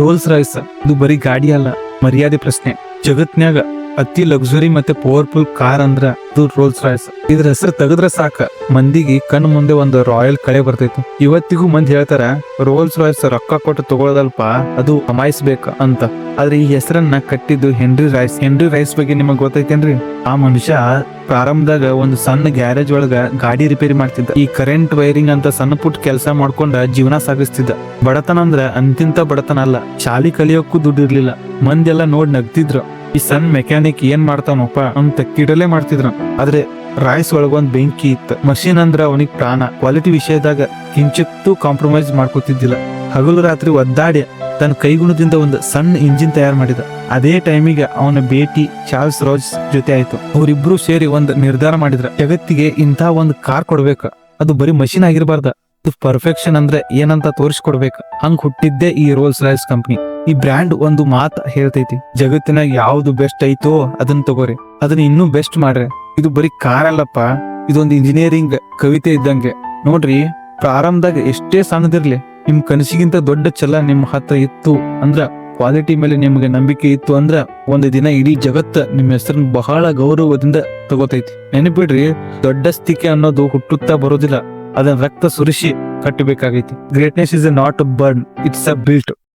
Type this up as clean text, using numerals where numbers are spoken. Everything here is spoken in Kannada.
ರೋಲ್ಸ್ ರಾಯ್ಸ್ ಇದು ಬರೀ ಗಾಡಿ ಅಲ್ಲ, ಮರ್ಯಾದೆ ಪ್ರಶ್ನೆ. ಜಗತ್ನ್ಯಾಗ ಅತಿ ಲಕ್ಸುರಿ ಮತ್ತೆ ಪವರ್ಫುಲ್ ಕಾರ್ ಅಂದ್ರ ಅದು ರೋಲ್ಸ್ ರಾಯ್ಸ್. ಇದ್ರ ಹೆಸರು ತೆಗದ್ರ ಸಾಕ ಮಂದಿಗೆ ಕಣ್ ಮುಂದೆ ಒಂದು ರಾಯಲ್ ಕಳೆ ಬರ್ತೈತಿ. ಇವತ್ತಿಗೂ ಮಂದಿ ಹೇಳ್ತಾರ ರೋಲ್ಸ್ ರಾಯ್ಸ್ ರೊಕ್ಕ ಕೊಟ್ಟು ತಗೊಳದಲ್ಪ, ಅದು ಕಮಾಯಿಸ್ಬೇಕ ಅಂತ. ಆದ್ರೆ ಈ ಹೆಸರನ್ನ ಕಟ್ಟಿದ್ದು ಹೆನ್ರಿ ರಾಯ್ಸ್. ಹೆನ್ರಿ ರಾಯ್ಸ್ ಬಗ್ಗೆ ನಿಮಗ್ ಗೊತ್ತೈತೇನ್ರಿ? ಆ ಮನುಷ್ಯ ಪ್ರಾರಂಭದಾಗ ಒಂದು ಸಣ್ಣ ಗ್ಯಾರೇಜ್ ಒಳಗ ಗಾಡಿ ರಿಪೇರಿ ಮಾಡ್ತಿದ್ದ. ಈ ಕರೆಂಟ್ ವೈರಿಂಗ್ ಅಂತ ಸಣ್ಣ ಪುಟ್ಟ ಕೆಲಸ ಮಾಡ್ಕೊಂಡ ಜೀವನ ಸಾಗಿಸ್ತಿದ್ದ. ಬಡತನ ಅಂದ್ರ ಅಂತಿಂತ ಬಡತನ ಅಲ್ಲ, ಶಾಲಿ ಕಲಿಯೋಕ್ಕೂ ದುಡ್ಡು ಇರ್ಲಿಲ್ಲ. ಮಂದಿ ಎಲ್ಲ ನೋಡ್ ನಗ್ತಿದ್ರು, ಈ ಸಣ್ಣ ಮೆಕ್ಯಾನಿಕ್ ಏನ್ ಮಾಡ್ತಾನಪ್ಪ ಅಂತ ಕಿಡಲೆ ಮಾಡ್ತಿದ್ರು. ಆದ್ರೆ ರಾಯ್ಸ್ ಒಳಗೊಂದ್ ಬೆಂಕಿ ಇತ್ತು. ಮಷೀನ್ ಅಂದ್ರ ಅವನಿಗೆ ಪ್ರಾಣ. ಕ್ವಾಲಿಟಿ ವಿಷಯದಾಗ ಕಿಂಚಿತ್ತೂ ಕಾಂಪ್ರಮೈಸ್ ಮಾಡ್ಕೋತಿದ್ದಿಲ್ಲ. ಹಗಲು ರಾತ್ರಿ ಒದ್ದಾಡಿ ತನ್ನ ಕೈಗುಣದಿಂದ ಒಂದು ಸಣ್ಣ ಇಂಜಿನ್ ತಯಾರು ಮಾಡಿದ. ಅದೇ ಟೈಮಿಗೆ ಅವನ ಭೇಟಿ ಚಾರ್ಲ್ಸ್ ರಾಯ್ಸ್ ಜೊತೆ ಆಯ್ತು. ಅವರಿಬ್ರು ಸೇರಿ ಒಂದ್ ನಿರ್ಧಾರ ಮಾಡಿದ್ರ, ಜಗತ್ತಿಗೆ ಇಂಥ ಒಂದ್ ಕಾರ್ ಕೊಡ್ಬೇಕ. ಅದು ಬರೀ ಮಷೀನ್ ಆಗಿರ್ಬಾರ್ದ, ಅದು ಪರ್ಫೆಕ್ಷನ್ ಅಂದ್ರೆ ಏನಂತ ತೋರಿಸ್ಕೊಡ್ಬೇಕ. ಹಂಗ್ ಹುಟ್ಟಿದ್ದೆ ಈ ರೋಲ್ಸ್ ರಾಯ್ಸ್ ಕಂಪ್ನಿ. ಈ ಬ್ರ್ಯಾಂಡ್ ಒಂದು ಮಾತ್ ಹೇಳ್ತೈತಿ, ಜಗತ್ತಿನಾಗ ಯಾವ್ದು ಬೆಸ್ಟ್ ಐತೋ ಅದನ್ನ ತಗೋರಿ, ಅದನ್ನ ಇನ್ನೂ ಬೆಸ್ಟ್ ಮಾಡ್ರಿ. ಇದು ಬರೀ ಕಾರ್ ಅಲ್ಲಪ್ಪ, ಇದೊಂದು ಇಂಜಿನಿಯರಿಂಗ್ ಕವಿತೆ ಇದ್ದಂಗೆ. ನೋಡ್ರಿ, ಪ್ರಾರಂಭದಾಗ ಎಷ್ಟೇ ಸಣ್ಣದಿರ್ಲಿ, ನಿಮ್ ಕನಸಿಗಿಂತ ದೊಡ್ಡ ಛಲ ನಿಮ್ ಹತ್ರ ಇತ್ತು ಅಂದ್ರ, ಕ್ವಾಲಿಟಿ ಮೇಲೆ ನಿಮ್ಗೆ ನಂಬಿಕೆ ಇತ್ತು ಅಂದ್ರ, ಒಂದು ದಿನ ಇಡೀ ಜಗತ್ತ ನಿಮ್ ಹೆಸರನ್ನ ಬಹಳ ಗೌರವದಿಂದ ತಗೋತೈತಿ. ನೆನಪಿಡ್ರಿ, ದೊಡ್ಡಸ್ತಿಕೆ ಅನ್ನೋದು ಹುಟ್ಟುತ್ತಾ ಬರೋದಿಲ್ಲ, ಅದನ್ನ ರಕ್ತ ಸುರಿಸಿ ಕಟ್ಟಬೇಕಾಗೈತಿ. Greatness is not born, it's a built.